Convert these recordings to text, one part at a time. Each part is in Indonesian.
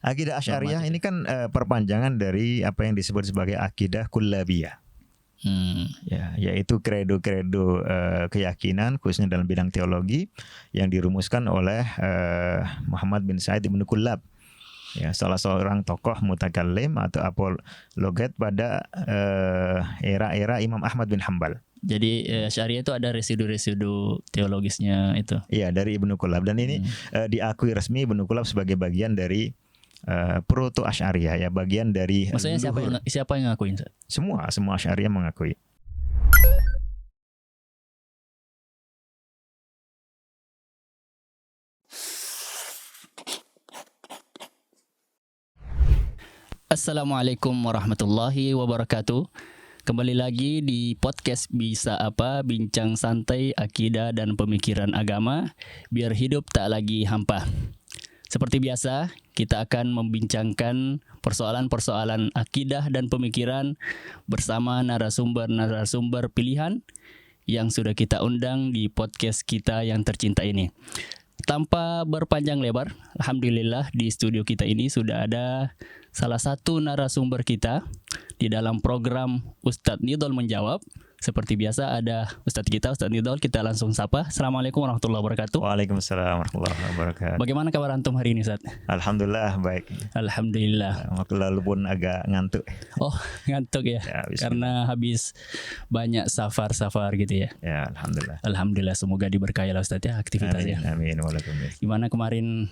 Akidah Asy'ariyah ini kan perpanjangan dari apa yang disebut sebagai akidah kullabiyah. Ya, yaitu kredo-kredo keyakinan khususnya dalam bidang teologi yang dirumuskan oleh Muhammad bin Sa'id ibn Kullab. Ya, salah seorang tokoh mutakallim atau apologet pada era-era Imam Ahmad bin Hambal. Jadi Syariah itu ada residu-residu teologisnya itu. Iya, dari Ibnu Kullab, dan ini diakui resmi Ibnu Kullab sebagai bagian dari proto Asy'ariyah, ya, bagian dari. Maksudnya siapa yang ngakuin? Semua Asy'ariyah mengakui. Assalamualaikum warahmatullahi wabarakatuh. Kembali lagi di podcast Bisa Apa, bincang santai akidah dan pemikiran agama biar hidup tak lagi hampa. Seperti biasa, kita akan membincangkan persoalan-persoalan akidah dan pemikiran bersama narasumber-narasumber pilihan yang sudah kita undang di podcast kita yang tercinta ini. Tanpa berpanjang lebar, alhamdulillah di studio kita ini sudah ada salah satu narasumber kita di dalam program Ustadz Nidol Menjawab. Seperti biasa ada Ustadz kita, Ustadz Nidol. Kita langsung sapa. Assalamualaikum warahmatullahi wabarakatuh. Waalaikumsalam warahmatullahi wabarakatuh. Bagaimana kabar antum hari ini, Ustadz? Alhamdulillah baik. Alhamdulillah. Waktu lalu pun agak ngantuk. Oh, ngantuk ya? Karena habis banyak safar gitu ya? Ya, alhamdulillah. Alhamdulillah, semoga diberkahi lah Ustadz ya aktivitasnya. Amin. Gimana kemarin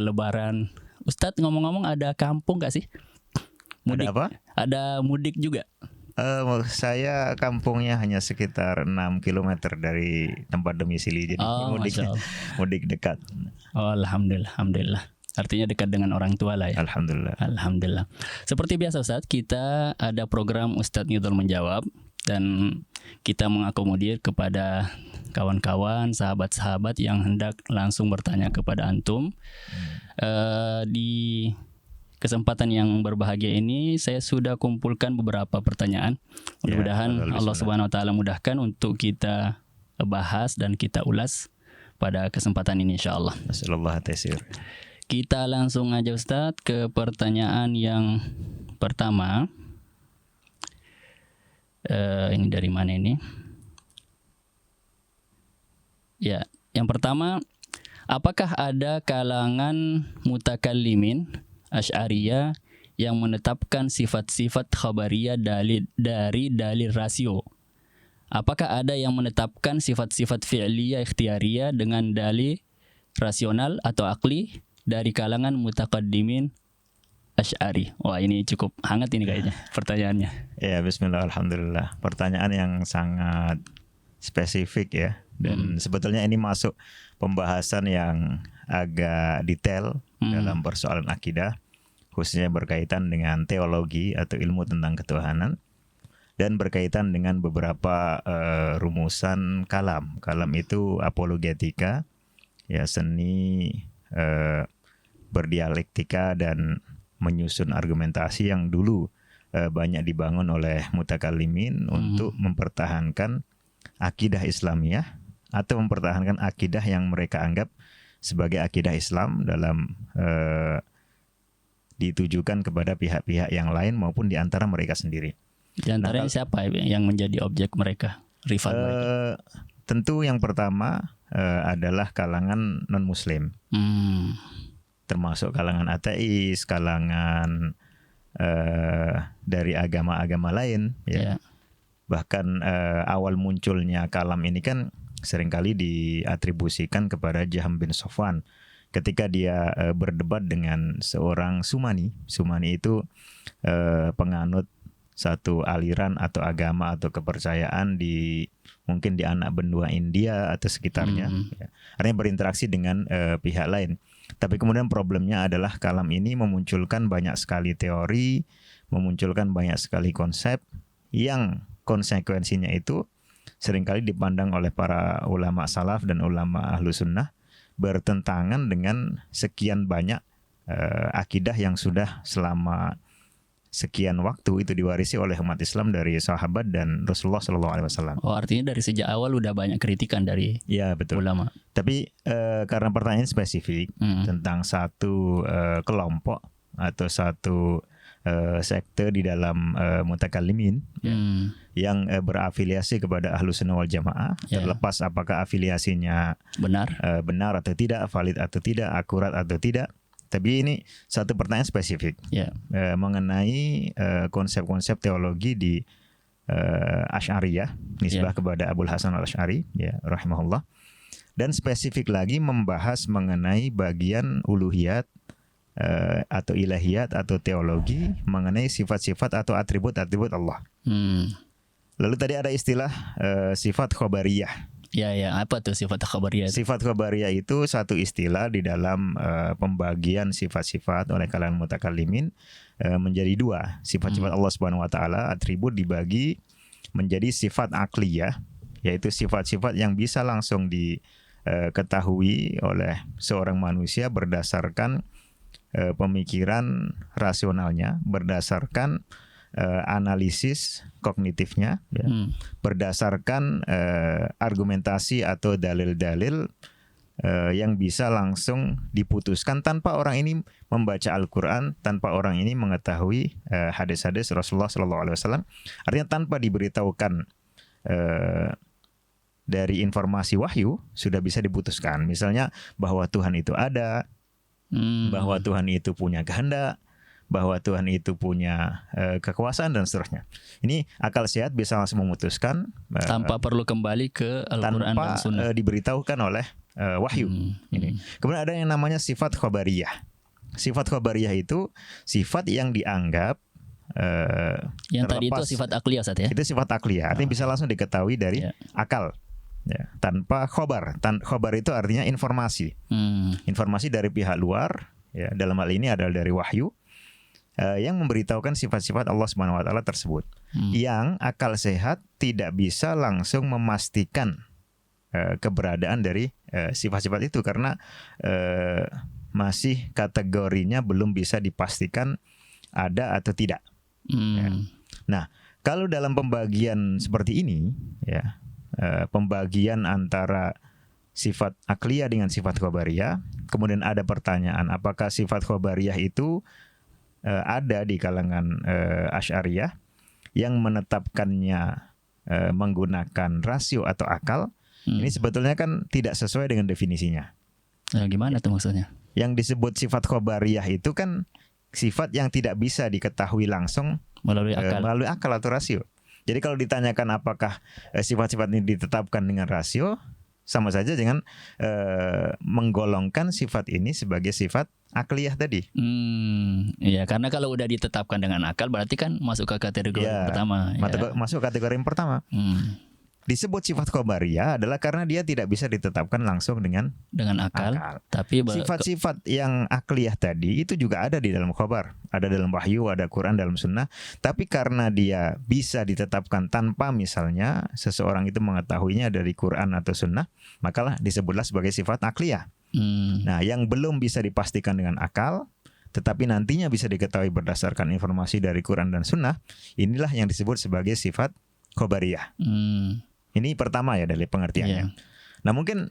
Lebaran? Ustadz ngomong-ngomong ada kampung gak sih? Mudik. Ada apa? Ada mudik juga. Saya kampungnya hanya sekitar 6 km dari tempat domisili, jadi mudik dekat. Oh, alhamdulillah. Artinya dekat dengan orang tua lah ya. Alhamdulillah. Seperti biasa Ustadz, kita ada program Ustadz Nidol Menjawab dan kita mengakomodir kepada kawan-kawan, sahabat-sahabat yang hendak langsung bertanya kepada antum. Di kesempatan yang berbahagia ini saya sudah kumpulkan beberapa pertanyaan. Mudah-mudahan Allah Subhanahu wa taala mudahkan untuk kita bahas dan kita ulas pada kesempatan ini insyaallah. Nasallallahu taisir. Kita langsung aja Ustadz ke pertanyaan yang pertama. Ini dari mana ini? Ya, yang pertama, apakah ada kalangan mutakallimin Asy'ariyah yang menetapkan sifat-sifat khabariyah dari dalil rasio? Apakah ada yang menetapkan sifat-sifat fi'liyah ikhtiyariyah dengan dalil rasional atau akli dari kalangan mutaqaddimin Asy'ari? Wah, ini cukup hangat ini kayaknya pertanyaannya. Ya, bismillah, alhamdulillah. Pertanyaan yang sangat spesifik ya. Dan sebetulnya ini masuk pembahasan yang agak detail dalam persoalan akidah, khususnya berkaitan dengan teologi atau ilmu tentang ketuhanan, dan berkaitan dengan beberapa rumusan kalam. Kalam itu apologetika, ya, seni berdialektika dan menyusun argumentasi yang dulu banyak dibangun oleh mutakallimin untuk mempertahankan akidah Islamiyah atau mempertahankan akidah yang mereka anggap sebagai akidah Islam dalam ditujukan kepada pihak-pihak yang lain maupun di antara mereka sendiri. Di antaranya siapa yang menjadi objek mereka, rival mereka? Tentu yang pertama adalah kalangan non-muslim, termasuk kalangan ateis, kalangan dari agama-agama lain. Ya. Bahkan awal munculnya kalam ini kan seringkali diatribusikan kepada Jahm bin Safwan ketika dia berdebat dengan seorang Sumani. Sumani itu penganut satu aliran atau agama atau kepercayaan mungkin di anak benua India atau sekitarnya. Ya. Artinya berinteraksi dengan pihak lain. Tapi kemudian problemnya adalah kalam ini memunculkan banyak sekali teori, memunculkan banyak sekali konsep yang konsekuensinya itu seringkali dipandang oleh para ulama salaf dan ulama ahlu sunnah bertentangan dengan sekian banyak akidah yang sudah selama sekian waktu itu diwarisi oleh umat Islam dari sahabat dan Rasulullah SAW. Oh, artinya dari sejak awal udah banyak kritikan dari ulama. Tapi karena pertanyaan spesifik tentang satu kelompok atau satu sekte di dalam mutakallimin yang berafiliasi kepada Ahlus Sunnah wal Jamaah, terlepas apakah afiliasinya benar atau tidak, valid atau tidak, akurat atau tidak. Tapi ini satu pertanyaan spesifik mengenai konsep-konsep teologi di Asy'ariyah, nisbah kepada Abul Hasan al-Asy'ari, ya, rahimahullah. Dan spesifik lagi membahas mengenai bagian uluhiyat atau ilahiyat atau teologi mengenai sifat-sifat atau atribut-atribut Allah. Lalu tadi ada istilah sifat khobariyah. Ya, apa tuh sifat khobariyah? Sifat khobariyah itu satu istilah di dalam pembagian sifat-sifat oleh kalangan mutakallimin menjadi dua. Sifat-sifat Allah Subhanahu wa taala, atribut dibagi menjadi sifat akliyah, yaitu sifat-sifat yang bisa langsung diketahui oleh seorang manusia berdasarkan pemikiran rasionalnya, berdasarkan analisis kognitifnya, ya, berdasarkan argumentasi atau dalil-dalil yang bisa langsung diputuskan tanpa orang ini membaca Al-Quran, tanpa orang ini mengetahui hadis-hadis Rasulullah SAW. Artinya tanpa diberitahukan dari informasi wahyu sudah bisa diputuskan. Misalnya bahwa Tuhan itu ada, bahwa Tuhan itu punya kehendak, bahwa Tuhan itu punya kekuasaan dan seterusnya. Ini akal sehat bisa langsung memutuskan tanpa perlu kembali ke Al-Quran dan Sunnah, diberitahukan oleh wahyu. Ini. Kemudian ada yang namanya sifat khobariyah. Sifat khobariyah itu sifat yang dianggap yang tadi itu sifat akliyah, Ustaz, ya? Itu sifat akliyah, artinya bisa langsung diketahui dari akal. Ya, tanpa khobar. Khobar itu artinya informasi. Informasi dari pihak luar, ya, dalam hal ini adalah dari wahyu, yang memberitahukan sifat-sifat Allah Subhanahu wa taala tersebut. Yang akal sehat tidak bisa langsung memastikan keberadaan dari sifat-sifat itu karena masih kategorinya belum bisa dipastikan ada atau tidak. Ya. Nah, kalau dalam pembagian seperti ini, ya, pembagian antara sifat akliyah dengan sifat khobariyah, kemudian ada pertanyaan apakah sifat khobariyah itu ada di kalangan Asy'ariyah yang menetapkannya menggunakan rasio atau akal. Ini sebetulnya kan tidak sesuai dengan definisinya. Gimana tuh maksudnya? Yang disebut sifat khobariyah itu kan sifat yang tidak bisa diketahui langsung melalui akal atau rasio. Jadi kalau ditanyakan apakah sifat-sifat ini ditetapkan dengan rasio, sama saja dengan menggolongkan sifat ini sebagai sifat akliyah tadi. Iya, karena kalau udah ditetapkan dengan akal berarti kan masuk ke kategori pertama. Masuk kategori yang pertama. Disebut sifat khobariyah adalah karena dia tidak bisa ditetapkan langsung dengan akal. Tapi sifat-sifat yang akliyah tadi itu juga ada di dalam khobar, ada dalam wahyu, ada Quran, dalam sunnah. Tapi karena dia bisa ditetapkan tanpa misalnya seseorang itu mengetahuinya dari Quran atau sunnah, makalah disebutlah sebagai sifat akliyah. Nah, yang belum bisa dipastikan dengan akal, tetapi nantinya bisa diketahui berdasarkan informasi dari Quran dan sunnah, inilah yang disebut sebagai sifat khobariyah. Ini pertama ya dari pengertiannya. Nah, mungkin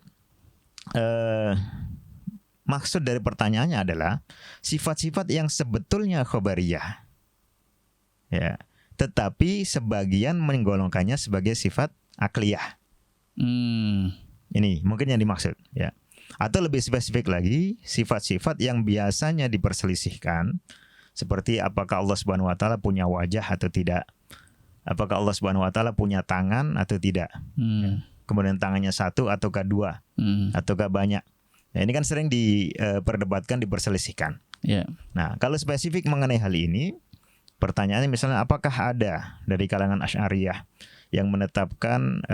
maksud dari pertanyaannya adalah sifat-sifat yang sebetulnya khobariyah, ya, tetapi sebagian menggolongkannya sebagai sifat akliyah. Ini mungkin yang dimaksud, ya. Atau lebih spesifik lagi, sifat-sifat yang biasanya diperselisihkan, seperti apakah Allah Subhanahu wa taala punya wajah atau tidak. Apakah Allah Subhanahu wa taala punya tangan atau tidak? Kemudian tangannya satu ataukah dua? Ataukah banyak? Nah, ini kan sering diperdebatkan, diperselisihkan. Nah, kalau spesifik mengenai hal ini, pertanyaannya misalnya apakah ada dari kalangan Asy'ariyah yang menetapkan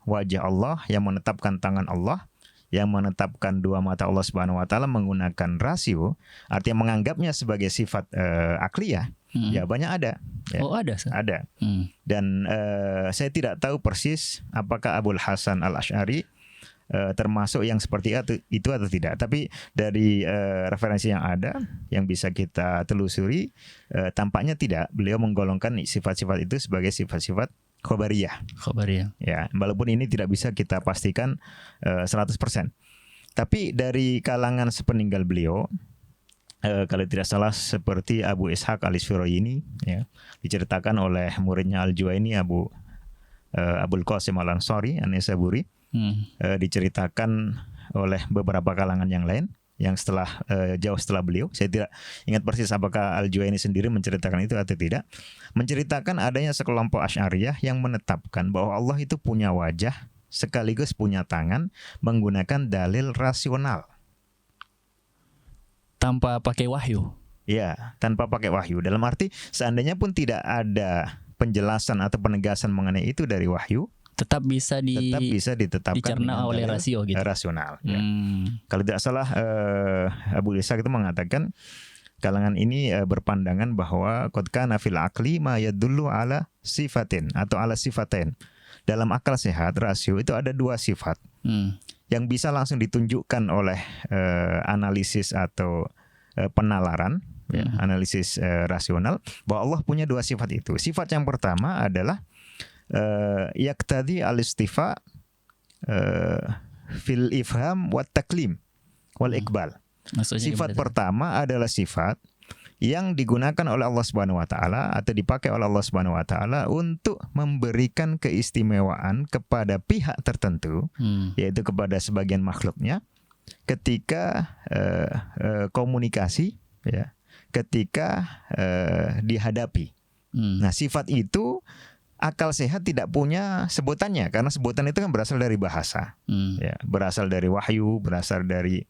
wajah Allah, yang menetapkan tangan Allah, yang menetapkan dua mata Allah Subhanahu wa taala menggunakan rasio, artinya menganggapnya sebagai sifat akliyah? Jawabannya ada. Ya. Oh, ada. Ada. Dan saya tidak tahu persis apakah Abul Hasan al-Asy'ari termasuk yang seperti itu atau tidak. Tapi dari referensi yang ada, yang bisa kita telusuri, tampaknya tidak. Beliau menggolongkan sifat-sifat itu sebagai sifat-sifat khobariyah. Ya, walaupun ini tidak bisa kita pastikan 100%. Tapi dari kalangan sepeninggal beliau, kalau tidak salah seperti Abu Ishaq al-Isfirayini, ya, diceritakan oleh muridnya Al-Juwaini Abul Qasim Al-Ansari An-Nisaburi, diceritakan oleh beberapa kalangan yang lain yang jauh setelah beliau. Saya tidak ingat persis apakah Al-Juwaini sendiri menceritakan itu atau tidak. Menceritakan adanya sekelompok Asy'ariyah yang menetapkan bahwa Allah itu punya wajah sekaligus punya tangan menggunakan dalil rasional. Tanpa pakai wahyu. Ya, tanpa pakai wahyu. Dalam arti seandainya pun tidak ada penjelasan atau penegasan mengenai itu dari wahyu, tetap bisa ditetapkan dicerna oleh rasio gitu. Rasional. Ya. Kalau tidak salah Abu Ishaq itu mengatakan kalangan ini berpandangan bahwa qad kana fil aqli ma yadullu ala sifatin atau ala sifatain. Dalam akal sehat rasio itu ada dua sifat. Yang bisa langsung ditunjukkan oleh analisis atau penalaran, ya, analisis rasional, bahwa Allah punya dua sifat itu. Sifat yang pertama adalah yaqtadi al-istifa fil ifham wat taklim wal iqbal. Sifat pertama adalah sifat yang digunakan oleh Allah Subhanahu wa taala atau dipakai oleh Allah Subhanahu wa taala untuk memberikan keistimewaan kepada pihak tertentu, yaitu kepada sebagian makhluknya ketika komunikasi, ya, ketika dihadapi. Nah, sifat itu akal sehat tidak punya sebutannya karena sebutan itu kan berasal dari bahasa, ya, berasal dari wahyu, berasal dari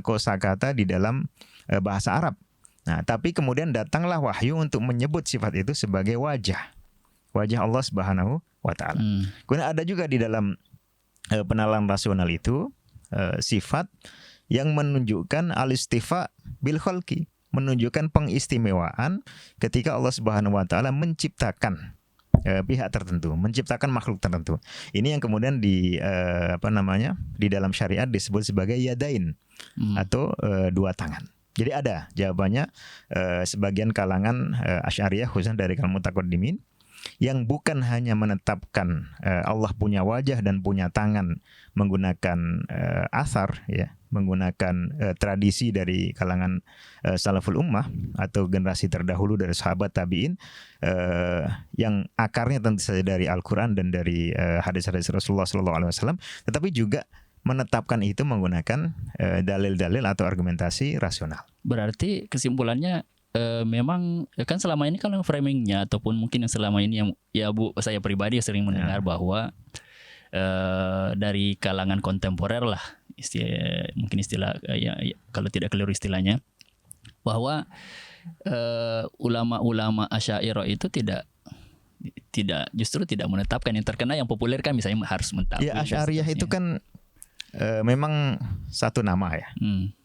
kosakata di dalam bahasa Arab. Nah, tapi kemudian datanglah wahyu untuk menyebut sifat itu sebagai wajah Allah Subhanahu wa taala. Kemudian ada juga di dalam penalaran rasional itu sifat yang menunjukkan al-istifa bil khalqi, menunjukkan pengistimewaan ketika Allah Subhanahu wa taala menciptakan pihak tertentu, menciptakan makhluk tertentu. Ini yang kemudian di dalam syariat disebut sebagai yadain atau dua tangan. Jadi ada jawabannya sebagian kalangan Asy'ariyah khususnya dari kalangan mutaqaddimin yang bukan hanya menetapkan Allah punya wajah dan punya tangan menggunakan asar, ya, menggunakan tradisi dari kalangan salaful ummah atau generasi terdahulu dari sahabat tabi'in, yang akarnya tentu saja dari Al-Quran dan dari hadis-hadis Rasulullah SAW, tetapi juga menetapkan itu menggunakan dalil-dalil atau argumentasi rasional. Berarti kesimpulannya memang kan selama ini kalau framingnya ataupun mungkin yang selama ini yang ya Bu, saya pribadi sering mendengar bahwa dari kalangan kontemporer lah, mungkin istilah ya, kalau tidak keliru istilahnya, bahwa ulama-ulama Asy'ariyah itu justru tidak menetapkan. Yang terkena yang populer kan misalnya harus menetapkan. Ya, Asy'ariyah itu kan memang satu nama, ya.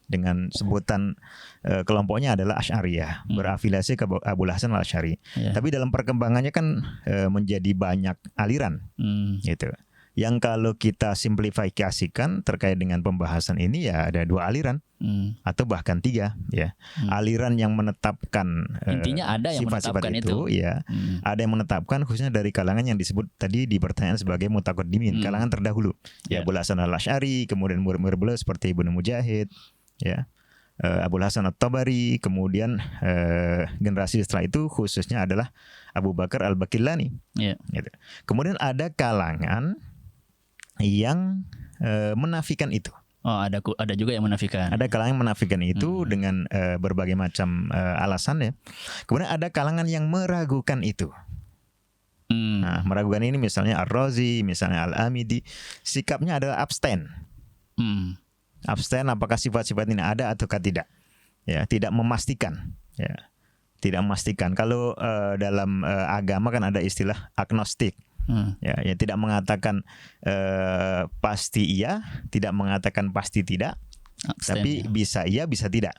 Dengan sebutan kelompoknya adalah Asy'ariyah, berafiliasi ke Abul Hasan Al-Asy'ari. Tapi dalam perkembangannya kan menjadi banyak aliran, gitu. Yang kalau kita simplifikasikan terkait dengan pembahasan ini ya ada dua aliran atau bahkan tiga, ya. Aliran yang menetapkan intinya ada yang sifat-sifat menetapkan itu, ya. Ada yang menetapkan khususnya dari kalangan yang disebut tadi di pertanyaan sebagai mutaqaddimin, kalangan terdahulu. Ya, Abul Hasan Al-Asy'ari, kemudian murid-murid beliau seperti Ibnu Mujahid, ya, Abul Hasan At-Tabari, kemudian generasi setelah itu khususnya adalah Abu Bakar Al-Baqillani. Gitu. Kemudian ada kalangan yang menafikan itu. Oh, ada juga yang menafikan. Ada kalangan yang menafikan itu dengan berbagai macam alasan, ya. Kemudian ada kalangan yang meragukan itu. Nah, meragukan ini misalnya Ar-Razi, misalnya Al-Amidi, sikapnya adalah abstain. Abstain apakah sifat-sifat ini ada ataukah tidak. Ya, tidak memastikan, ya. Tidak memastikan. Kalau dalam agama kan ada istilah agnostik. Ya, tidak mengatakan pasti iya, tidak mengatakan pasti tidak, tapi bisa iya, bisa tidak.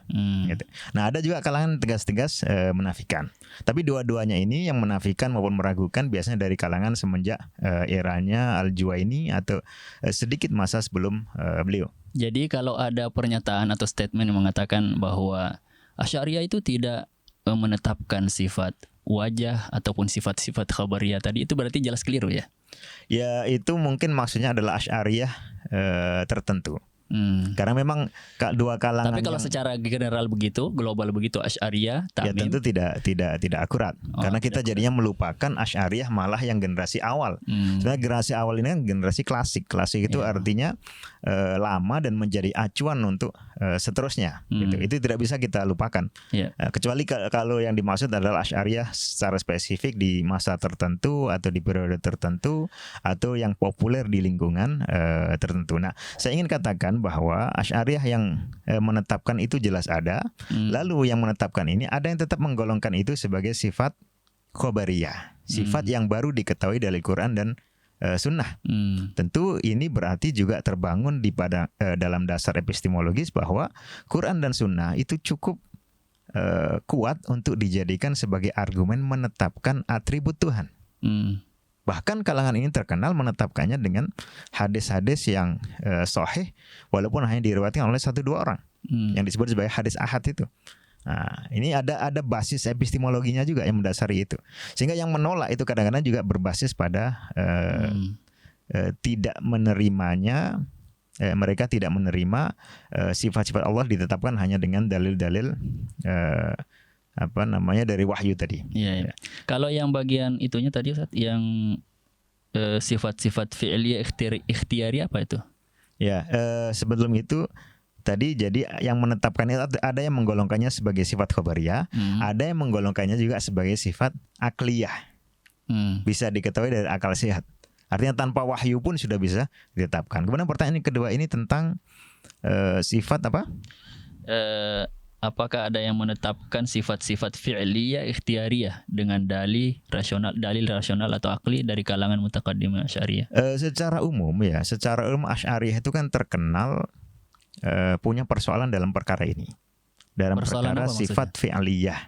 Gitu. Nah, ada juga kalangan tegas-tegas menafikan. Tapi dua-duanya ini yang menafikan maupun meragukan biasanya dari kalangan semenjak eranya Al-Juwaini atau sedikit masa sebelum beliau. Jadi kalau ada pernyataan atau statement yang mengatakan bahwa Asy'ariyah itu tidak menetapkan sifat wajah ataupun sifat-sifat khabariyah tadi, itu berarti jelas keliru, ya? Ya, itu mungkin maksudnya adalah Asy'ariyah tertentu. Karena memang dua kalangan. Tapi kalau secara general begitu, global begitu, Asy'ariyah, ya Tamim, tentu tidak akurat. Karena kita jadinya melupakan Asy'ariyah malah yang generasi awal. Sebenarnya generasi awal ini kan generasi klasik. Klasik itu artinya lama dan menjadi acuan untuk seterusnya. Gitu. Itu tidak bisa kita lupakan. Kecuali kalau yang dimaksud adalah Asy'ariyah secara spesifik di masa tertentu atau di periode tertentu atau yang populer di lingkungan tertentu. Nah, saya ingin katakan bahwa Asy'ariyah yang menetapkan itu jelas ada. Lalu yang menetapkan ini ada yang tetap menggolongkan itu sebagai sifat khobariyah, sifat yang baru diketahui dari Quran dan Sunnah. Tentu ini berarti juga terbangun dalam dasar epistemologis bahwa Quran dan Sunnah itu cukup kuat untuk dijadikan sebagai argumen menetapkan atribut Tuhan. Bahkan kalangan ini terkenal menetapkannya dengan hadis-hadis yang sahih walaupun hanya diriwayatkan oleh 1-2 orang yang disebut sebagai hadis ahad itu. Nah, ini ada basis epistemologinya juga yang mendasari itu. Sehingga yang menolak itu kadang-kadang juga berbasis pada tidak menerimanya. Mereka tidak menerima sifat-sifat Allah ditetapkan hanya dengan dalil-dalil dari wahyu tadi. Iya. Kalau yang bagian itunya tadi Ustaz, yang sifat-sifat fi'liyah ikhtiyari apa itu? Ya, sebelum itu tadi jadi yang menetapkan itu ada yang menggolongkannya sebagai sifat khobariyah, ada yang menggolongkannya juga sebagai sifat akliyah. Bisa diketahui dari akal sehat. Artinya tanpa wahyu pun sudah bisa ditetapkan. Kemudian pertanyaan yang kedua ini tentang sifat apa? Apakah ada yang menetapkan sifat-sifat fi'liyah ikhtiyariyah dengan dalil rasional atau akli dari kalangan mutaqaddim Asy'ariyah? Secara umum Asy'ariyah itu kan terkenal punya persoalan dalam perkara ini. Dalam perkara sifat fi'liyah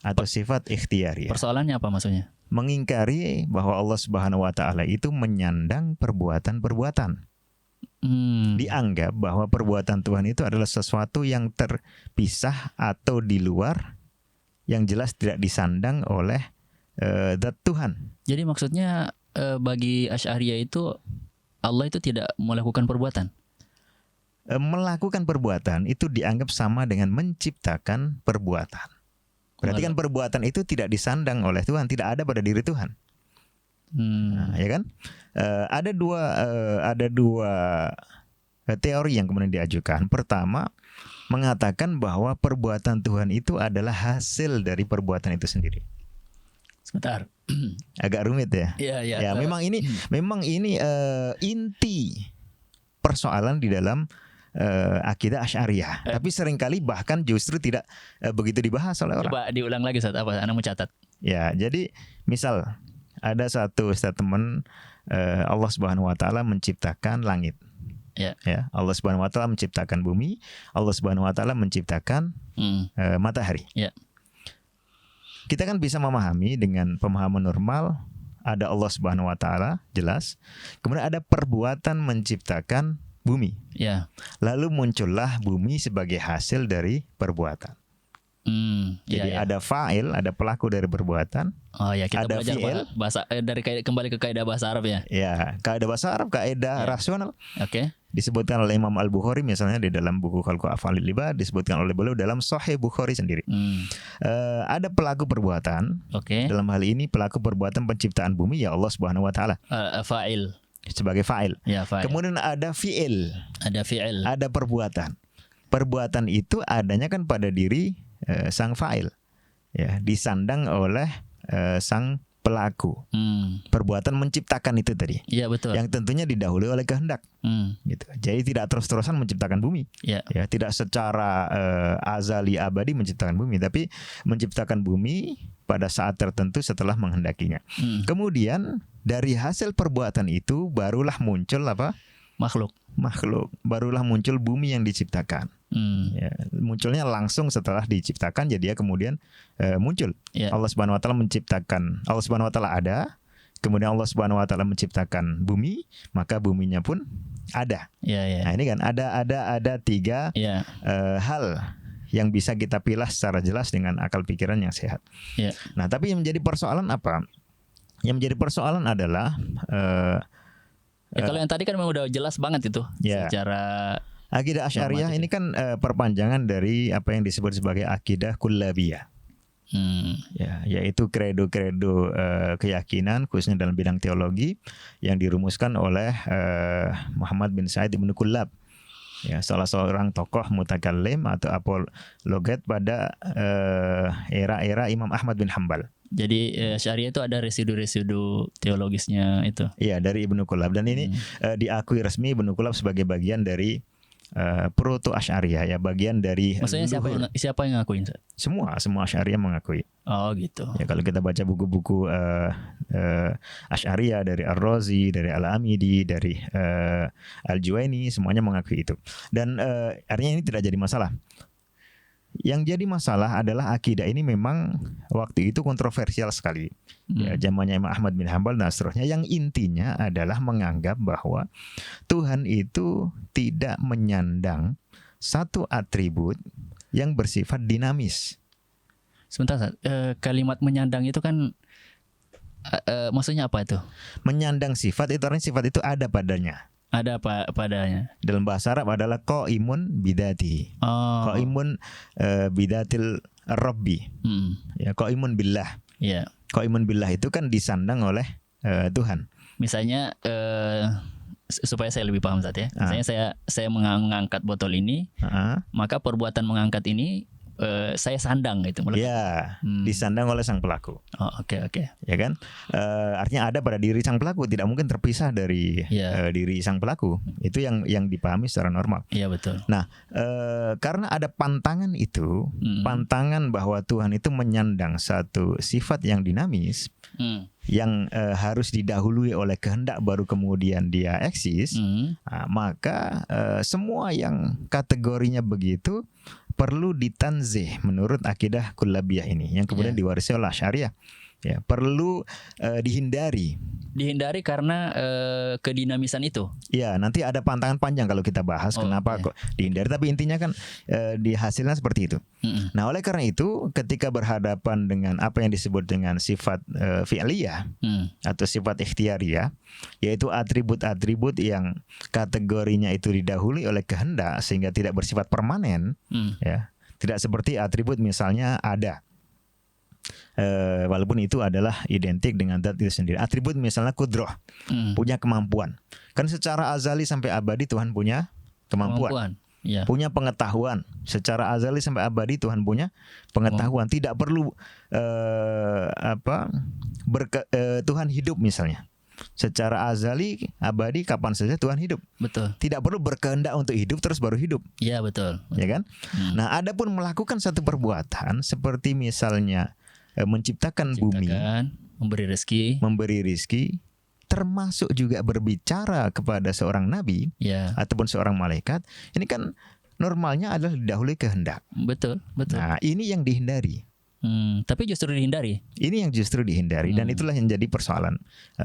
atau sifat ikhtiyariyah. Persoalannya apa maksudnya? Mengingkari bahwa Allah Subhanahu wa taala itu menyandang perbuatan-perbuatan. Dianggap bahwa perbuatan Tuhan itu adalah sesuatu yang terpisah atau di luar, yang jelas tidak disandang oleh zat Tuhan. Jadi maksudnya bagi Asy'ariyah itu Allah itu tidak melakukan perbuatan? Melakukan perbuatan itu dianggap sama dengan menciptakan perbuatan. Berarti kan perbuatan itu tidak disandang oleh Tuhan, tidak ada pada diri Tuhan. Nah, ya kan? Ada dua teori yang kemudian diajukan. Pertama, mengatakan bahwa perbuatan Tuhan itu adalah hasil dari perbuatan itu sendiri. Sebentar. Agak rumit ya. Iya. Ya, memang ini inti persoalan di dalam akidah Asy'ariyah. Tapi seringkali bahkan justru tidak begitu dibahas oleh orang. Coba diulang lagi Ustaz, apa? Anda mencatat. Ya, jadi misal ada satu statement Allah Subhanahu wa taala menciptakan langit. Ya, Allah Subhanahu wa taala menciptakan bumi, Allah Subhanahu wa taala menciptakan matahari. Ya. Kita kan bisa memahami dengan pemahaman normal, ada Allah Subhanahu wa taala, jelas. Kemudian ada perbuatan menciptakan bumi. Ya. Lalu muncullah bumi sebagai hasil dari perbuatan. Jadi ada fa'il, ada pelaku dari perbuatan. Oh ya, kita ada belajar fi'il. bahasa kembali ke kaidah bahasa Arab ya. Ya, kaidah bahasa Arab, kaidah rasional. Oke. Disebutkan oleh Imam Al-Bukhari misalnya di dalam buku Khalqu Af'alil Ibad, disebutkan oleh beliau dalam Sahih Bukhari sendiri. Ada pelaku perbuatan. Dalam hal ini pelaku perbuatan penciptaan bumi ya Allah Subhanahu wa taala. Fa'il. Sebagai fa'il. Ya, fa'il. Kemudian ada fi'il. Ada perbuatan. Perbuatan itu adanya kan pada diri sang fa'il. Ya, disandang oleh sang pelaku. Perbuatan menciptakan itu tadi. Iya, betul. Yang tentunya didahului oleh kehendak. Gitu. Jadi tidak terus-terusan menciptakan bumi. Ya, tidak secara azali abadi menciptakan bumi, tapi menciptakan bumi pada saat tertentu setelah menghendakinya. Kemudian dari hasil perbuatan itu barulah muncul apa? Makhluk. Barulah muncul bumi yang diciptakan. Ya, munculnya langsung setelah diciptakan, jadi ya kemudian muncul. Allah Subhanahu wa taala menciptakan. Allah Subhanahu wa taala ada. Kemudian Allah Subhanahu wa taala menciptakan bumi, maka buminya pun ada. Nah, ini kan ada tiga hal yang bisa kita pilah secara jelas dengan akal pikiran yang sehat. Nah, tapi yang menjadi persoalan apa? Yang menjadi persoalan adalah kalau yang tadi kan memang udah jelas banget itu secara Akidah Asy'ariyah ini kan perpanjangan dari apa yang disebut sebagai akidah kullabiyah. Ya, yaitu kredo-kredo keyakinan khususnya dalam bidang teologi yang dirumuskan oleh Muhammad bin Sa'id ibn Kullab, ya, salah seorang tokoh mutakallim atau apologet pada era-era Imam Ahmad bin Hambal. Jadi Syariah itu ada residu-residu teologisnya itu. Iya, dari Ibnu Kullab, dan ini diakui resmi Ibnu Kullab sebagai bagian dari proto Asy'ariyah, ya, bagian dari. Maksudnya siapa yang ngakuin? Semua Asy'ariyah mengakui. Oh gitu. Ya, kalau kita baca buku-buku Asy'ariyah dari Ar-Razi, dari Al-Amidi, dari Al-Juwaini, semuanya mengakui itu. Dan artinya ini tidak jadi masalah. Yang jadi masalah adalah akidah ini memang waktu itu kontroversial sekali. Ya, zamannya Imam Ahmad bin Hambal dan seterusnya, yang intinya adalah menganggap bahwa Tuhan itu tidak menyandang satu atribut yang bersifat dinamis. Sebentar, kalimat menyandang itu kan maksudnya apa itu? Menyandang sifat itu artinya sifat itu ada padanya. Ada apa padanya? Dalam bahasa Arab adalah qaimun bidati. Qaimun bidatil rabbi. Ya, qaimun billah. Ya. Qaimun billah itu kan disandang oleh Tuhan. Misalnya supaya saya lebih paham saat ya. Misalnya saya mengangkat botol ini, maka perbuatan mengangkat ini saya sandang gitu. Ya, disandang oleh sang pelaku. Oh, oke. Ya kan? Artinya ada pada diri sang pelaku, tidak mungkin terpisah dari diri sang pelaku. Itu yang dipahami secara normal. Iya, betul. Nah, karena ada pantangan itu, pantangan bahwa Tuhan itu menyandang satu sifat yang dinamis, yang harus didahului oleh kehendak baru kemudian dia eksis, maka semua yang kategorinya begitu perlu ditanzih menurut akidah kullabiyah ini, yang kemudian diwarisi oleh Asy'ariyah. Ya, perlu dihindari. Dihindari karena kedinamisan itu. Ya, nanti ada pantangan panjang kalau kita bahas kenapa kok dihindari. Tapi intinya kan di hasilnya seperti itu. Nah, oleh karena itu, ketika berhadapan dengan apa yang disebut dengan sifat fi'liyah atau sifat ikhtiariyah, yaitu atribut-atribut yang kategorinya itu didahului oleh kehendak sehingga tidak bersifat permanen, ya, tidak seperti atribut misalnya ada. Walaupun itu adalah identik dengan zat itu sendiri. Atribut misalnya kudroh, punya kemampuan. Kan secara azali sampai abadi Tuhan punya kemampuan. Punya pengetahuan. Secara azali sampai abadi Tuhan punya pengetahuan. Tidak perlu Tuhan hidup misalnya. Secara azali abadi kapan saja Tuhan hidup. Betul. Tidak perlu berkehendak untuk hidup terus baru hidup. Iya, betul. Ya kan? Nah, adapun melakukan satu perbuatan seperti misalnya menciptakan bumi, memberi rezeki, termasuk juga berbicara kepada seorang nabi ataupun seorang malaikat, ini kan normalnya adalah didahului kehendak. Betul. Nah, ini yang dihindari. Tapi justru dihindari. Ini yang justru dihindari, dan itulah yang jadi persoalan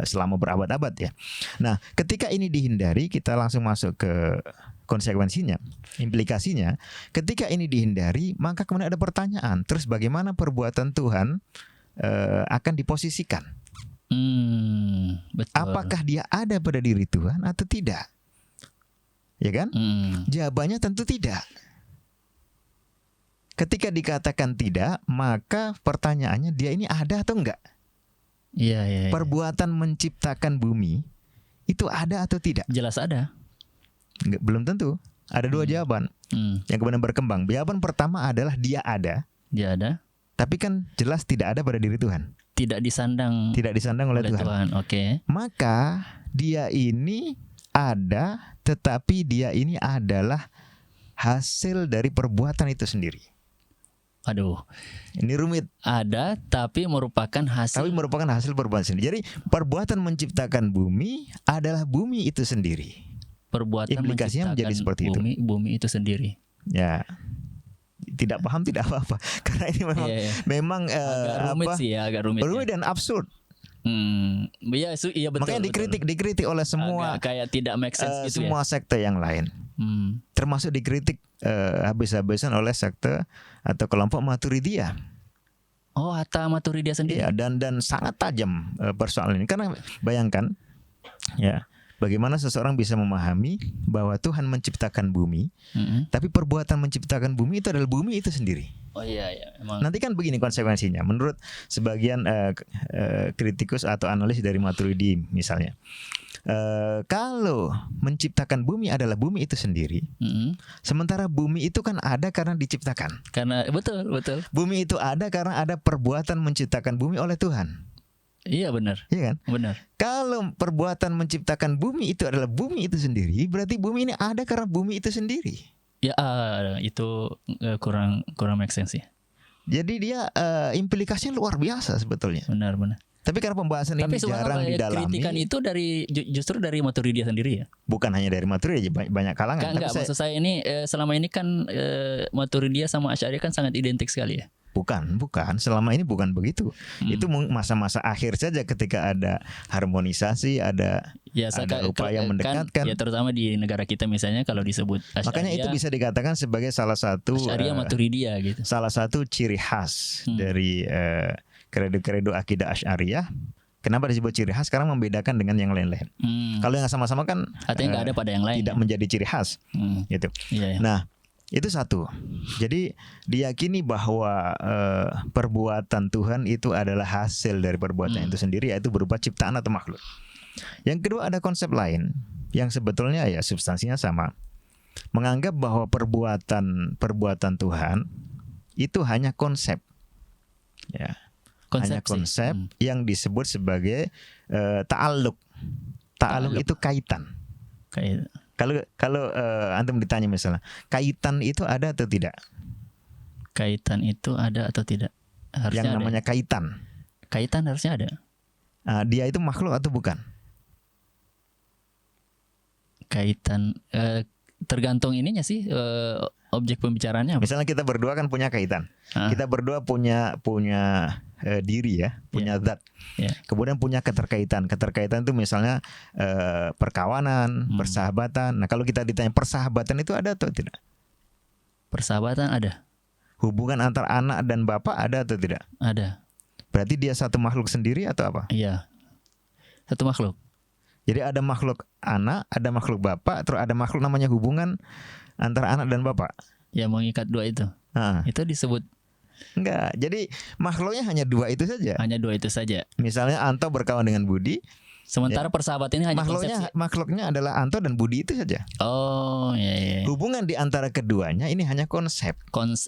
selama berabad-abad ya. Nah, ketika ini dihindari, kita langsung masuk ke konsekuensinya, implikasinya. Ketika ini dihindari, maka kemudian ada pertanyaan. Terus bagaimana perbuatan Tuhan akan diposisikan? Betul. Apakah dia ada pada diri Tuhan atau tidak? Ya kan? Jawabannya tentu tidak. Ketika dikatakan tidak, maka pertanyaannya dia ini ada atau enggak? Iya. Perbuatan menciptakan bumi itu ada atau tidak? Jelas ada. Belum tentu. Ada dua jawaban yang kemudian berkembang. Jawaban pertama adalah dia ada. Dia ada. Tapi kan jelas tidak ada pada diri Tuhan. Tidak disandang oleh Tuhan. Oke. Maka dia ini ada, tetapi dia ini adalah hasil dari perbuatan itu sendiri. Aduh, ini rumit. Ada, tapi merupakan hasil perbuatan sendiri. Jadi perbuatan menciptakan bumi adalah bumi itu sendiri. Perbuatan implikasinya menjadi seperti bumi itu sendiri. Ya, tidak paham tidak apa-apa. Karena ini memang agak rumit dan absurd. Iya betul. Makanya dikritik oleh semua. Agak kayak tidak make sense gitu semua sekte yang lain. Termasuk dikritik habis-habisan oleh sekte atau kelompok Maturidiyah. Oh, Hatta Maturidiyah sendiri. Iya, dan sangat tajam persoalan ini, karena bayangkan ya, bagaimana seseorang bisa memahami bahwa Tuhan menciptakan bumi, tapi perbuatan menciptakan bumi itu adalah bumi itu sendiri. Oh iya, emang. Nanti kan begini konsekuensinya. Menurut sebagian kritikus atau analis dari Maturidi misalnya, kalau menciptakan bumi adalah bumi itu sendiri, sementara bumi itu kan ada karena diciptakan. Karena betul. Bumi itu ada karena ada perbuatan menciptakan bumi oleh Tuhan. Iya benar. Iya kan? Benar. Kalau perbuatan menciptakan bumi itu adalah bumi itu sendiri, berarti bumi ini ada karena bumi itu sendiri. Ya itu kurang make sense ya. Jadi dia implikasinya luar biasa sebetulnya. Benar. Tapi karena pembahasan Tapi ini jarang didalami. kritikan itu justru dari Maturidi sendiri ya. Bukan hanya dari Maturidi, banyak kalangan. Maksud saya ini selama ini kan Maturidi sama Asy'ari kan sangat identik sekali ya. Bukan. Selama ini bukan begitu. Itu masa-masa akhir saja ketika ada harmonisasi, ada upaya mendekatkan. Ya terutama di negara kita misalnya kalau disebut Asy'ariyah. Makanya itu bisa dikatakan sebagai salah satu Asy'ariyah Maturidiyah gitu. Salah satu ciri khas dari kredo-kredo akidah Asy'ariyah. Kenapa disebut ciri khas? Karena membedakan dengan yang lain-lain. Kalau yang sama-sama kan artinya nggak ada pada yang lain. Tidak menjadi ciri khas. Gitu. Iya. Nah, itu satu. Jadi diyakini bahwa perbuatan Tuhan itu adalah hasil dari perbuatan itu sendiri, yaitu berupa ciptaan atau makhluk. Yang kedua ada konsep lain yang sebetulnya ya substansinya sama. Menganggap bahwa perbuatan Tuhan itu hanya konsep. Ya. Hanya konsep yang disebut sebagai ta'alluq. Ta'alluq itu kaitan. Kalau antum ditanya misalnya, kaitan itu ada atau tidak? Kaitan itu ada atau tidak? Harusnya yang namanya kaitan. Kaitan harusnya ada. Dia itu makhluk atau bukan? Kaitan tergantung ininya sih, objek pembicaraannya. Misalnya kita berdua kan punya kaitan. Kita berdua punya diri ya, punya zat. Kemudian punya keterkaitan. Keterkaitan itu misalnya perkawanan, persahabatan. Nah, kalau kita ditanya persahabatan itu ada atau tidak? Persahabatan ada. Hubungan antar anak dan bapak ada atau tidak? Ada. Berarti dia satu makhluk sendiri atau apa? Iya. Satu makhluk. Jadi ada makhluk anak, ada makhluk bapak, terus ada makhluk namanya hubungan antara anak dan bapak. Ya, mengikat dua itu. Itu disebut. Enggak. Jadi makhluknya hanya dua itu saja. Hanya dua itu saja. Misalnya Anto berkawan dengan Budi. Sementara persahabatan ini hanya konsep. Makhluknya adalah Anto dan Budi itu saja. Oh, iya. Hubungan di antara keduanya ini hanya konsep.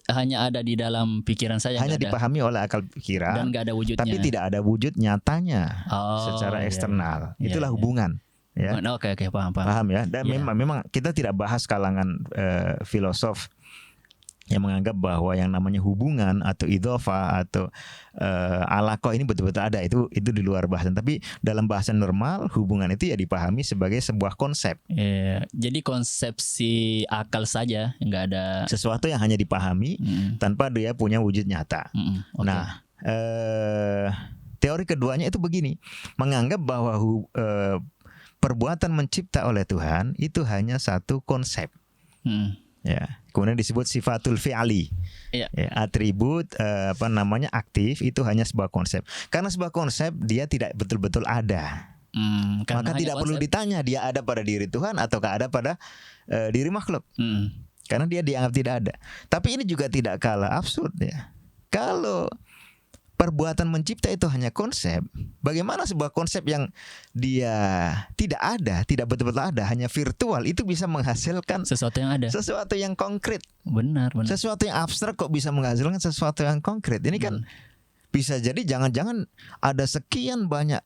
Hanya ada di dalam pikiran saya. Hanya dipahami oleh akal pikiran. Dan nggak ada wujudnya. Tapi tidak ada wujud nyatanya secara eksternal. Itulah hubungan. Ya. Oke, paham ya. Dan memang kita tidak bahas kalangan filosof yang menganggap bahwa yang namanya hubungan atau idhofa atau alaqah ini betul-betul ada. Itu di luar bahasan. Tapi dalam bahasa normal hubungan itu ya dipahami sebagai sebuah konsep. Jadi konsepsi akal saja, nggak ada sesuatu yang hanya dipahami tanpa dia punya wujud nyata. Nah, teori keduanya itu begini, menganggap bahwa perbuatan mencipta oleh Tuhan itu hanya satu konsep. Ya, kemudian disebut sifatul fi'ali. Ya, atribut aktif itu hanya sebuah konsep. Karena sebuah konsep dia tidak betul-betul ada. Maka tidak perlu ditanya dia ada pada diri Tuhan ataukah ada pada diri makhluk. Karena dia dianggap tidak ada. Tapi ini juga tidak kalah absurd ya. Kalau perbuatan mencipta itu hanya konsep, bagaimana sebuah konsep yang dia tidak ada, tidak betul-betul ada, hanya virtual, itu bisa menghasilkan sesuatu yang ada, sesuatu yang konkret. Benar. Sesuatu yang abstrak kok bisa menghasilkan sesuatu yang konkret. Ini kan bisa jadi jangan-jangan ada sekian banyak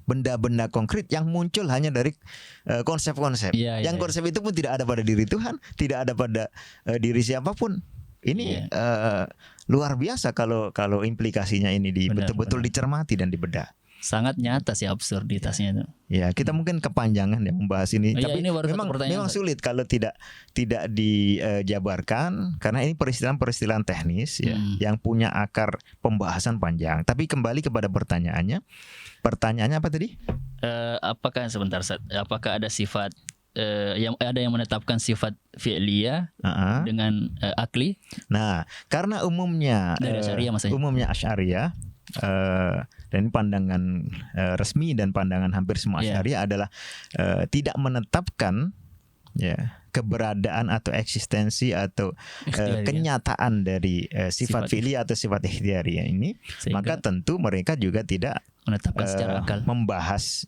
benda-benda konkret yang muncul hanya dari konsep-konsep. Yang konsep itu pun tidak ada pada diri Tuhan, tidak ada pada diri siapapun. Ini luar biasa kalau implikasinya ini betul-betul dicermati dan dibedah. Sangat nyata sih absurditasnya itu. Ya, kita mungkin kepanjangan ya membahas ini. Tapi ini memang sulit kalau tidak dijabarkan karena ini peristilan teknis ya, yang punya akar pembahasan panjang. Tapi kembali kepada pertanyaannya. Pertanyaannya apa tadi? Apakah ada sifat ada yang menetapkan sifat fi'liyah dengan akli? Nah, karena umumnya dari Asy'ariyah Asy'ariyah dan ini pandangan resmi dan pandangan hampir semua Asy'ariyah adalah tidak menetapkan ya keberadaan atau eksistensi atau kenyataan dari sifat fi'li atau sifat ikhtiyariyah ini. Sehingga maka tentu mereka juga tidak menetapkan secara akal, membahas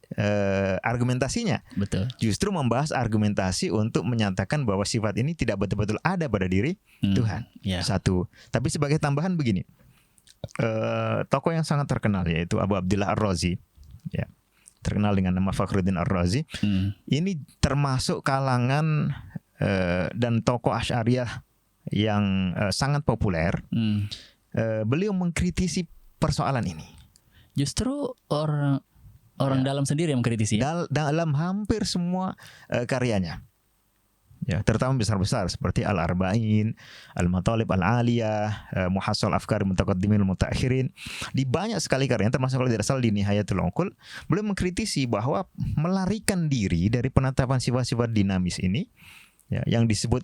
argumentasinya. Betul. Justru membahas argumentasi untuk menyatakan bahwa sifat ini tidak betul-betul ada pada diri Tuhan. Satu. Tapi sebagai tambahan begini, tokoh yang sangat terkenal yaitu Abu Abdillah Ar-Razi, ya, terkenal dengan nama Fakhruddin Ar-Razi. Ini termasuk kalangan dan tokoh Asy'ariyah yang sangat populer. Beliau mengkritisi persoalan ini. Justru orang dalam sendiri yang mengkritisi. Dalam hampir semua karyanya. Ya, terutama besar-besar seperti Al-Arba'in, Al-Matalib Al-Aliyah, Muhassal Afkar Mutaqaddimin Al-Mutaakhirin. Di banyak sekali karyanya, termasuk kalau tidak salah di Nihayatul Uqul, beliau mengkritisi bahwa melarikan diri dari penetapan sifat-sifat dinamis ini, ya, yang disebut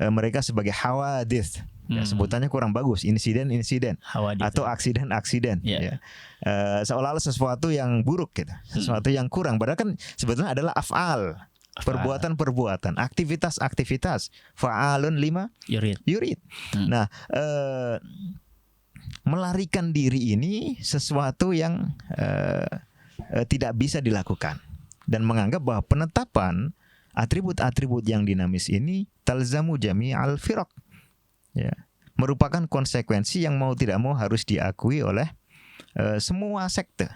mereka sebagai hawadits. Ya, sebutannya kurang bagus, insiden-insiden atau aksiden-aksiden. Ya. Seolah-olah sesuatu yang buruk gitu, sesuatu yang kurang. Padahal kan sebetulnya adalah af'al, perbuatan-perbuatan, aktivitas-aktivitas. Fa'alun lima yurid. Nah, melarikan diri ini sesuatu yang tidak bisa dilakukan, dan menganggap bahwa penetapan atribut-atribut yang dinamis ini talzamu jami'al firaq, ya, merupakan konsekuensi yang mau tidak mau harus diakui oleh semua sekte,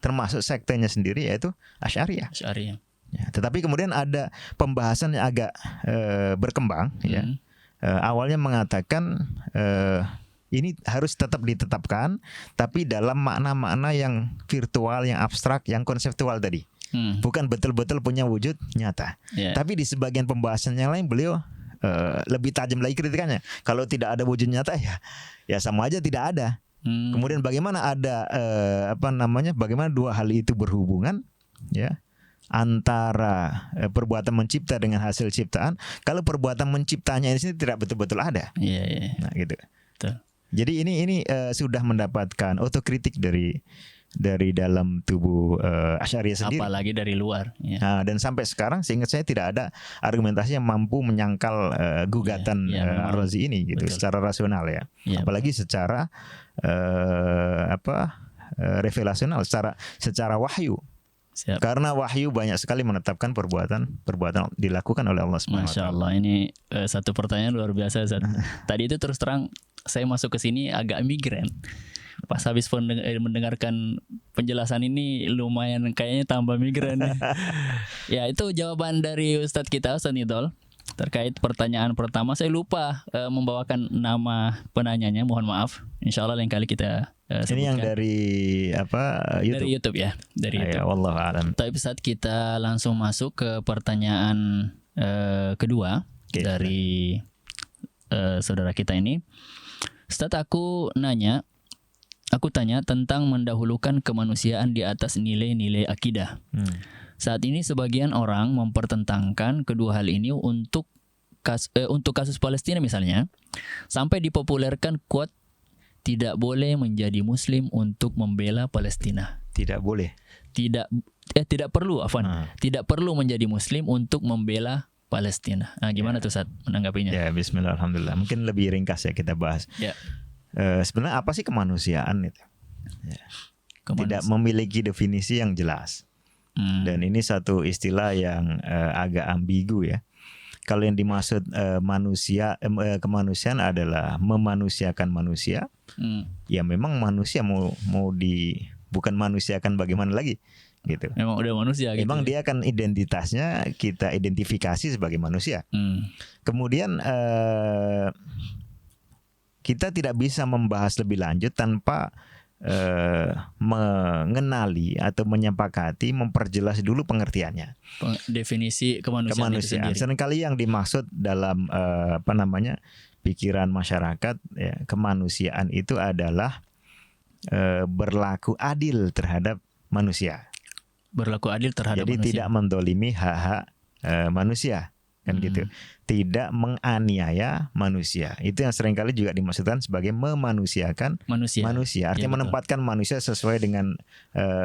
termasuk sektenya sendiri yaitu Asy'ariyah. Ya, tetapi kemudian ada pembahasan yang agak berkembang. Ya. Awalnya mengatakan ini harus tetap ditetapkan, tapi dalam makna-makna yang virtual, yang abstrak, yang konseptual tadi. Bukan betul-betul punya wujud nyata. Tapi di sebagian pembahasan yang lain beliau lebih tajam lagi kritikannya. Kalau tidak ada wujud nyata ya sama aja tidak ada. Kemudian bagaimana ada bagaimana dua hal itu berhubungan, ya, antara perbuatan mencipta dengan hasil ciptaan, kalau perbuatan menciptanya ini tidak betul-betul ada. Nah, gitu. Betul. Jadi ini sudah mendapatkan otokritik dari dalam tubuh Asy'ariyah sendiri, apalagi dari luar. Nah, dan sampai sekarang seingat saya tidak ada argumentasi yang mampu menyangkal gugatan Ar-Razi ini gitu. Betul. Secara rasional ya. Apalagi secara revelasional, secara wahyu. Siap. Karena wahyu banyak sekali menetapkan perbuatan dilakukan oleh Allah Subhanahu wa taala. Masya Allah, ini satu pertanyaan luar biasa. Tadi itu terus terang saya masuk ke sini agak migren. Pas habis mendengarkan penjelasan ini lumayan kayaknya tambah migren. Ya, itu jawaban dari Ustadz kita, Ustadz Nidol, terkait pertanyaan pertama. Saya lupa membawakan nama penanyanya, mohon maaf. Insya Allah lain kali kita sebutkan. Ini yang dari YouTube? Dari YouTube ya, dari YouTube. Ya, wallahu a'lam. Tapi saat kita langsung masuk ke pertanyaan kedua dari saudara kita ini. Ustadz, aku tanya tentang mendahulukan kemanusiaan di atas nilai-nilai akidah. Saat ini sebagian orang mempertentangkan kedua hal ini untuk kasus Palestina misalnya, sampai dipopulerkan quote, tidak boleh menjadi Muslim untuk membela Palestina. Tidak boleh. Tidak perlu, tidak perlu menjadi Muslim untuk membela Palestina. Nah, gimana tuh Ustaz menanggapinya? Ya, bismillah, alhamdulillah. Mungkin lebih ringkas ya kita bahas. Ya. Sebenarnya apa sih kemanusiaan itu? Ya. Tidak memiliki definisi yang jelas. Dan ini satu istilah yang agak ambigu ya. Kalau yang dimaksud kemanusiaan adalah memanusiakan manusia, ya memang manusia mau bukan manusiakan bagaimana lagi gitu. Memang udah manusia gitu. Memang dia kan identitasnya kita identifikasi sebagai manusia. Kemudian kita tidak bisa membahas lebih lanjut tanpa mengenali atau menyepakati, memperjelas dulu pengertiannya. Definisi kemanusiaan itu sendiri. Seringkali yang dimaksud dalam pikiran masyarakat, ya, kemanusiaan itu adalah berlaku adil terhadap manusia. Berlaku adil terhadap manusia. Jadi tidak mendolimi hak-hak manusia. kan gitu. Tidak menganiaya manusia. Itu yang seringkali juga dimaksudkan sebagai memanusiakan manusia. Artinya menempatkan manusia sesuai dengan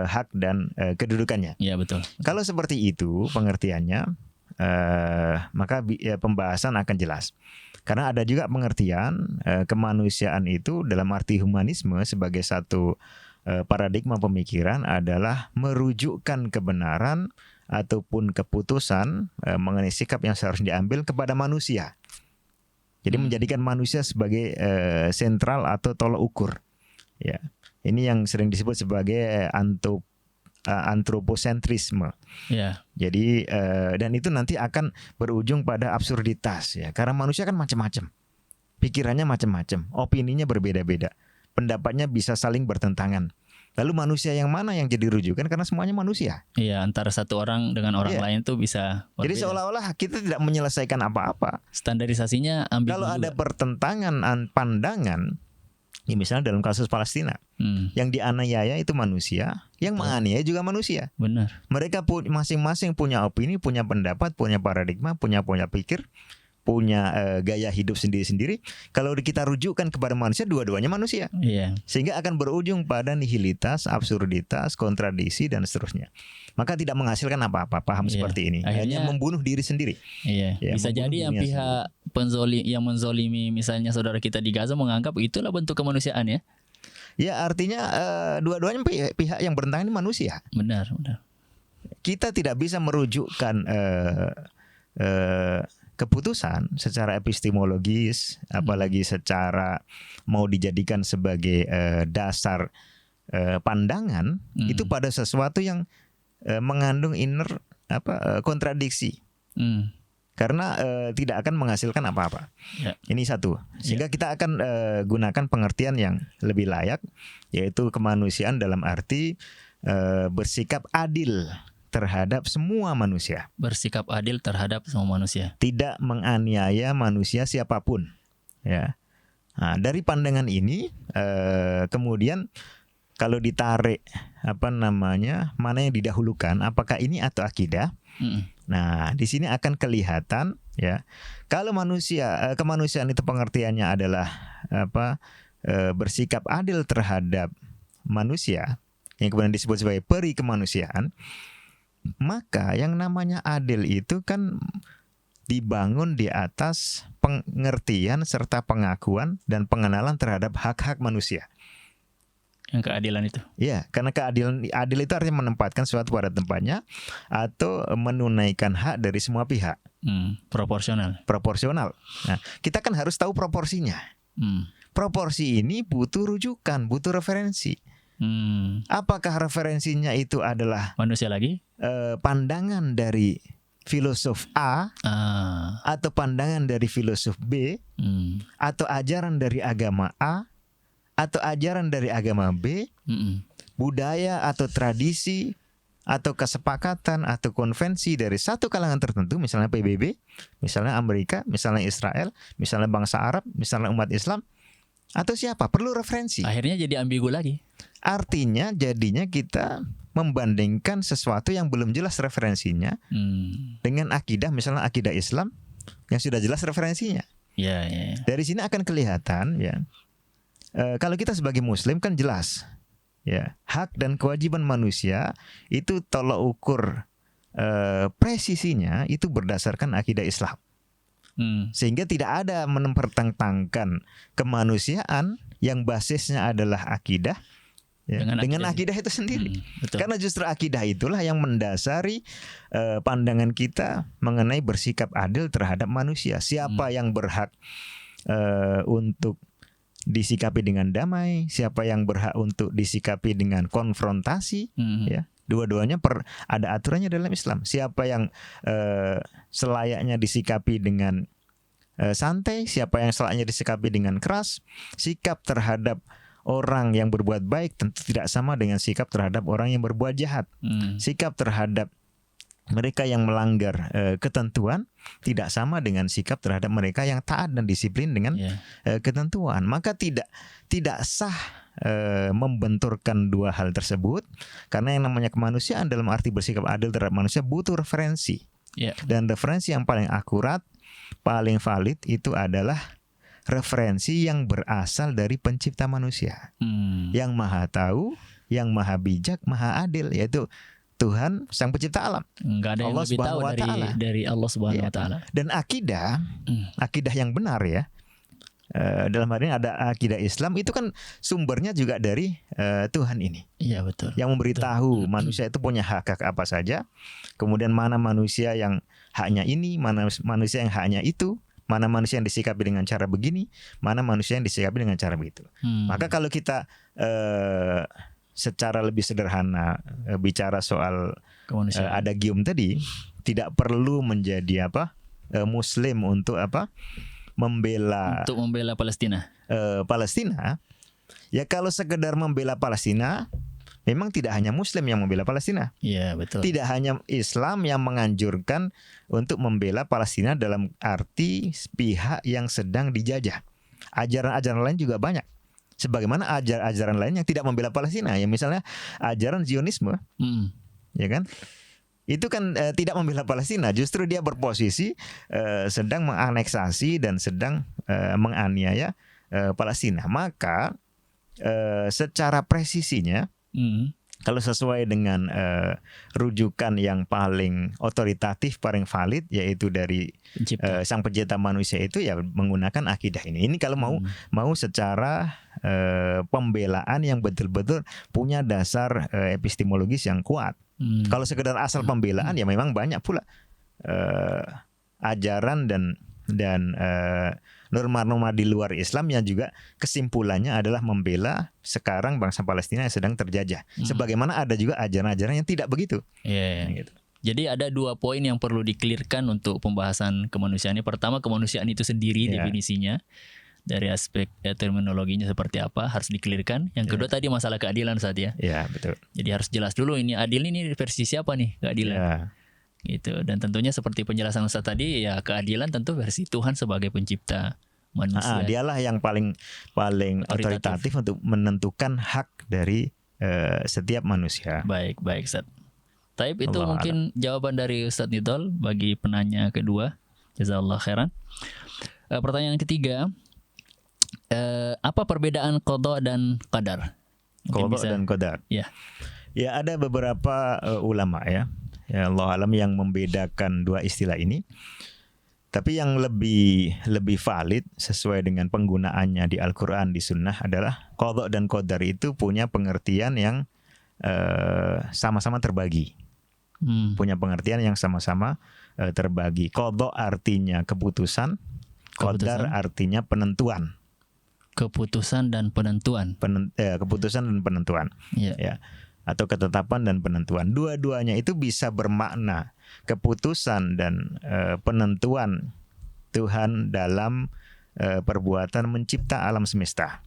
hak dan kedudukannya. Iya, betul. Kalau seperti itu pengertiannya, maka pembahasan akan jelas. Karena ada juga pengertian kemanusiaan itu dalam arti humanisme sebagai satu paradigma pemikiran adalah merujukkan kebenaran ataupun keputusan mengenai sikap yang seharusnya diambil kepada manusia. Jadi menjadikan manusia sebagai sentral atau tolok ukur. Ya, ini yang sering disebut sebagai antroposentrisme. Ya. Jadi dan itu nanti akan berujung pada absurditas ya. Karena manusia kan macam-macam, pikirannya macam-macam, opininya berbeda-beda, pendapatnya bisa saling bertentangan. Lalu manusia yang mana yang jadi rujukan? Karena semuanya manusia. Iya, antara satu orang dengan orang lain tuh bisa berbeda. Jadi seolah-olah kita tidak menyelesaikan apa-apa. Standarisasinya ambigu. Kalau ada pertentangan pandangan, ya misalnya dalam kasus Palestina, yang dianiaya itu manusia, yang menganiaya juga manusia. Benar. Mereka masing-masing punya opini, punya pendapat, punya paradigma, punya pikir, punya gaya hidup sendiri-sendiri. Kalau kita rujukkan kepada manusia, dua-duanya manusia. Iya. Sehingga akan berujung pada nihilitas, absurditas, kontradiksi dan seterusnya. Maka tidak menghasilkan apa-apa. Paham seperti ini. Akhirnya hanya membunuh diri sendiri. Iya. Ya, bisa jadi yang pihak yang menzolimi misalnya saudara kita di Gaza menganggap itulah bentuk kemanusiaan ya. Ya, artinya dua-duanya pihak yang bertentangan ini manusia. Benar. Kita tidak bisa merujukkan keputusan secara epistemologis, apalagi secara mau dijadikan sebagai dasar pandangan itu pada sesuatu yang mengandung inner kontradiksi. Karena tidak akan menghasilkan apa-apa. Ya. Ini satu. Sehingga kita akan gunakan pengertian yang lebih layak, yaitu kemanusiaan dalam arti bersikap adil terhadap semua manusia. Bersikap adil terhadap semua manusia. Tidak menganiaya manusia siapapun. Ya. Nah, dari pandangan ini kemudian kalau ditarik mana yang didahulukan, apakah ini atau akidah? Nah, di sini akan kelihatan ya. Kalau kemanusiaan itu pengertiannya adalah bersikap adil terhadap manusia, yang kemudian disebut sebagai peri kemanusiaan. Maka yang namanya adil itu kan dibangun di atas pengertian serta pengakuan dan pengenalan terhadap hak-hak manusia. Yang keadilan itu. Ya, karena adil itu artinya menempatkan sesuatu pada tempatnya atau menunaikan hak dari semua pihak. Proporsional. Nah, kita kan harus tahu proporsinya. Proporsi ini butuh rujukan, butuh referensi. Apakah referensinya itu adalah manusia lagi? Pandangan dari filosof A atau pandangan dari filosof B atau ajaran dari agama A atau ajaran dari agama B, budaya atau tradisi atau kesepakatan atau konvensi dari satu kalangan tertentu, misalnya PBB, misalnya Amerika, misalnya Israel, misalnya bangsa Arab, misalnya umat Islam, atau siapa? Perlu referensi. Akhirnya jadi ambigu lagi. Artinya jadinya kita membandingkan sesuatu yang belum jelas referensinya dengan akidah, misalnya akidah Islam yang sudah jelas referensinya. Ya. Dari sini akan kelihatan ya. Kalau kita sebagai Muslim kan jelas ya, hak dan kewajiban manusia itu tolok ukur presisinya itu berdasarkan akidah Islam. Sehingga tidak ada mempertentangkan kemanusiaan yang basisnya adalah akidah dengan akidah itu sendiri. Karena justru akidah itulah yang mendasari pandangan kita mengenai bersikap adil terhadap manusia. Siapa yang berhak untuk disikapi dengan damai, siapa yang berhak untuk disikapi dengan konfrontasi, ya. Dua-duanya ada aturannya dalam Islam. Siapa yang selayaknya disikapi dengan santai, siapa yang selayaknya disikapi dengan keras. Sikap terhadap orang yang berbuat baik tentu tidak sama dengan sikap terhadap orang yang berbuat jahat. Sikap terhadap mereka yang melanggar ketentuan tidak sama dengan sikap terhadap mereka yang taat dan disiplin dengan ketentuan. Maka tidak sah membenturkan dua hal tersebut, karena yang namanya kemanusiaan dalam arti bersikap adil terhadap manusia butuh referensi. Ya. Dan referensi yang paling akurat, paling valid itu adalah referensi yang berasal dari pencipta manusia, yang maha tahu, yang maha bijak, maha adil, yaitu Tuhan sang pencipta alam. Nggak ada yang Allah lebih tahu Subhanahu wa Ta'ala. dari Allah Subhanahu wa Ta'ala. Dan akidah yang benar ya, dalam hal ini ada akidah Islam, itu kan sumbernya juga dari Tuhan ini. Iya betul. Yang memberitahu manusia itu punya hak apa saja, kemudian mana manusia yang haknya ini, mana manusia yang haknya itu, mana manusia yang disikapi dengan cara begini, mana manusia yang disikapi dengan cara begitu. Maka kalau kita secara lebih sederhana bicara soal ada gium tadi, tidak perlu menjadi Muslim untuk membela Palestina. Palestina. Ya kalau sekedar membela Palestina, memang tidak hanya Muslim yang membela Palestina. Iya betul. Tidak hanya Islam yang menganjurkan untuk membela Palestina dalam arti pihak yang sedang dijajah. Ajaran-ajaran lain juga banyak. Sebagaimana ajaran lain yang tidak membela Palestina, ya misalnya ajaran Zionisme, ya kan? Itu kan tidak membela Palestina, justru dia berposisi sedang menganeksasi dan sedang menganiaya Palestina. Maka secara presisinya, kalau sesuai dengan rujukan yang paling otoritatif, paling valid, yaitu dari sang pencipta manusia itu, ya menggunakan akidah ini. Ini kalau mau secara pembelaan yang betul-betul punya dasar epistemologis yang kuat. Kalau sekedar asal pembelaan, ya memang banyak pula ajaran dan norma-norma di luar Islam yang juga kesimpulannya adalah membela sekarang bangsa Palestina yang sedang terjajah. Sebagaimana ada juga ajaran-ajaran yang tidak begitu. Gitu. Jadi ada 2 poin yang perlu dikelirkan untuk pembahasan kemanusiaan ini. Pertama, kemanusiaan itu sendiri definisinya. Dari aspek terminologinya seperti apa harus dikelirkan. Yang kedua tadi masalah keadilan saat ya. Iya, betul. Jadi harus jelas dulu ini adil ini versi siapa nih keadilan. Gitu. Dan tentunya seperti penjelasan Ustaz tadi, ya keadilan tentu versi Tuhan sebagai pencipta manusia. Dialah yang paling otoritatif untuk menentukan hak dari setiap manusia. Baik Ustaz. Taib itu mungkin jawaban dari Ustaz Nidol bagi penanya kedua. Jazakallah khairan. Pertanyaan ketiga, apa perbedaan qada dan qadar? Qada dan qadar. Ya. Ya, ada beberapa ulama ya Allah alam yang membedakan dua istilah ini. Tapi yang lebih valid sesuai dengan penggunaannya di Al-Quran, di Sunnah adalah qada dan qadar itu punya pengertian yang sama-sama terbagi. Punya pengertian yang sama-sama terbagi. Qada artinya keputusan, qadar artinya penentuan. Keputusan dan penentuan. Keputusan dan penentuan. Ya. Atau ketetapan dan penentuan. Dua-duanya itu bisa bermakna keputusan dan penentuan Tuhan dalam perbuatan mencipta alam semesta,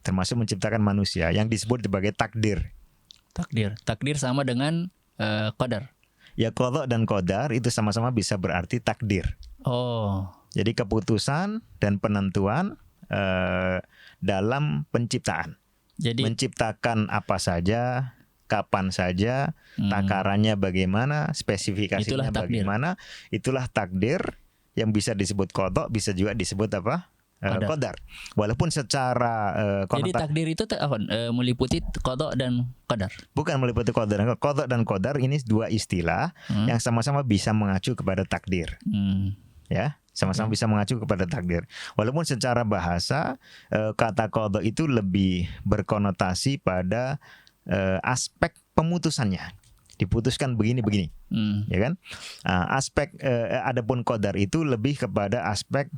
termasuk menciptakan manusia yang disebut sebagai takdir. Takdir sama dengan qadar. Ya, qada dan qadar itu sama-sama bisa berarti takdir. Jadi keputusan dan penentuan dalam penciptaan. Jadi menciptakan apa saja, kapan saja, takarannya bagaimana, spesifikasinya bagaimana, itulah takdir yang bisa disebut qada, bisa juga disebut qadar. Walaupun secara jadi takdir itu meliputi qada dan qadar. Bukan meliputi qada dan qadar ini dua istilah yang sama-sama bisa mengacu kepada takdir. Ya, sama-sama bisa mengacu kepada takdir. Walaupun secara bahasa kata qada itu lebih berkonotasi pada aspek pemutusannya, diputuskan begini, ya kan? Aspek adapun qadar itu lebih kepada aspek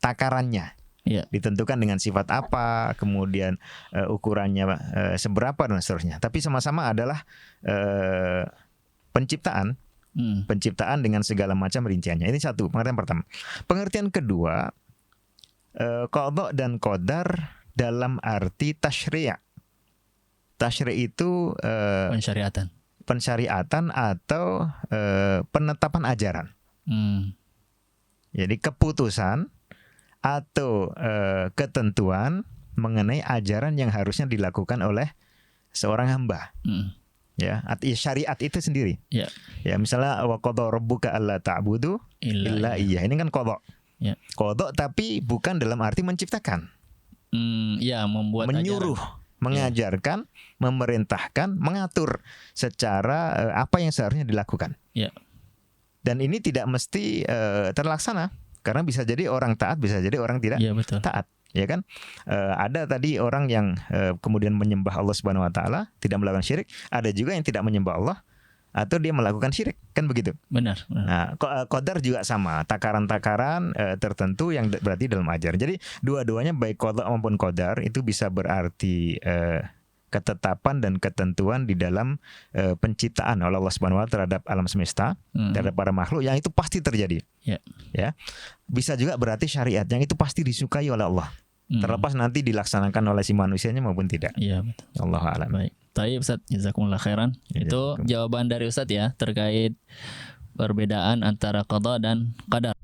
takarannya, ditentukan dengan sifat apa, kemudian ukurannya seberapa dan seterusnya. Tapi sama-sama adalah penciptaan dengan segala macam rinciannya. Ini satu pengertian pertama. Pengertian kedua, qada dan qadar dalam arti tasyri'. Tasyri' itu pensyariatan atau penetapan ajaran. Jadi keputusan atau ketentuan mengenai ajaran yang harusnya dilakukan oleh seorang hamba. Ya, syariat itu sendiri. Ya. Ya, misalnya wa qadha rabbuka alla ta'budu illa iyyah. Ini kan qadha. Ya. Qadha tapi bukan dalam arti menciptakan. Ya, membuat menyuruh, ajaran. mengajarkan, memerintahkan, mengatur secara apa yang seharusnya dilakukan. Ya. Dan ini tidak mesti terlaksana karena bisa jadi orang taat, bisa jadi orang tidak taat. Ya kan, ada tadi orang yang kemudian menyembah Allah Subhanahu Wa Taala, tidak melakukan syirik. Ada juga yang tidak menyembah Allah atau dia melakukan syirik, kan begitu. Benar. Nah, qadar juga sama, takaran-takaran tertentu yang berarti dalam ajaran. Jadi dua-duanya baik qada maupun qadar itu bisa berarti ketetapan dan ketentuan di dalam penciptaan oleh Allah Subhanahu Wa Taala terhadap alam semesta, terhadap para makhluk yang itu pasti terjadi. Ya. Bisa juga berarti syariat yang itu pasti disukai oleh Allah. Terlepas nanti dilaksanakan oleh si manusianya maupun tidak. Iya, betul. Allahu a'lam. Baik. Baik Ustaz, jazakumullah khairan. Itu jawaban dari Ustaz ya terkait perbedaan antara qada dan qadar.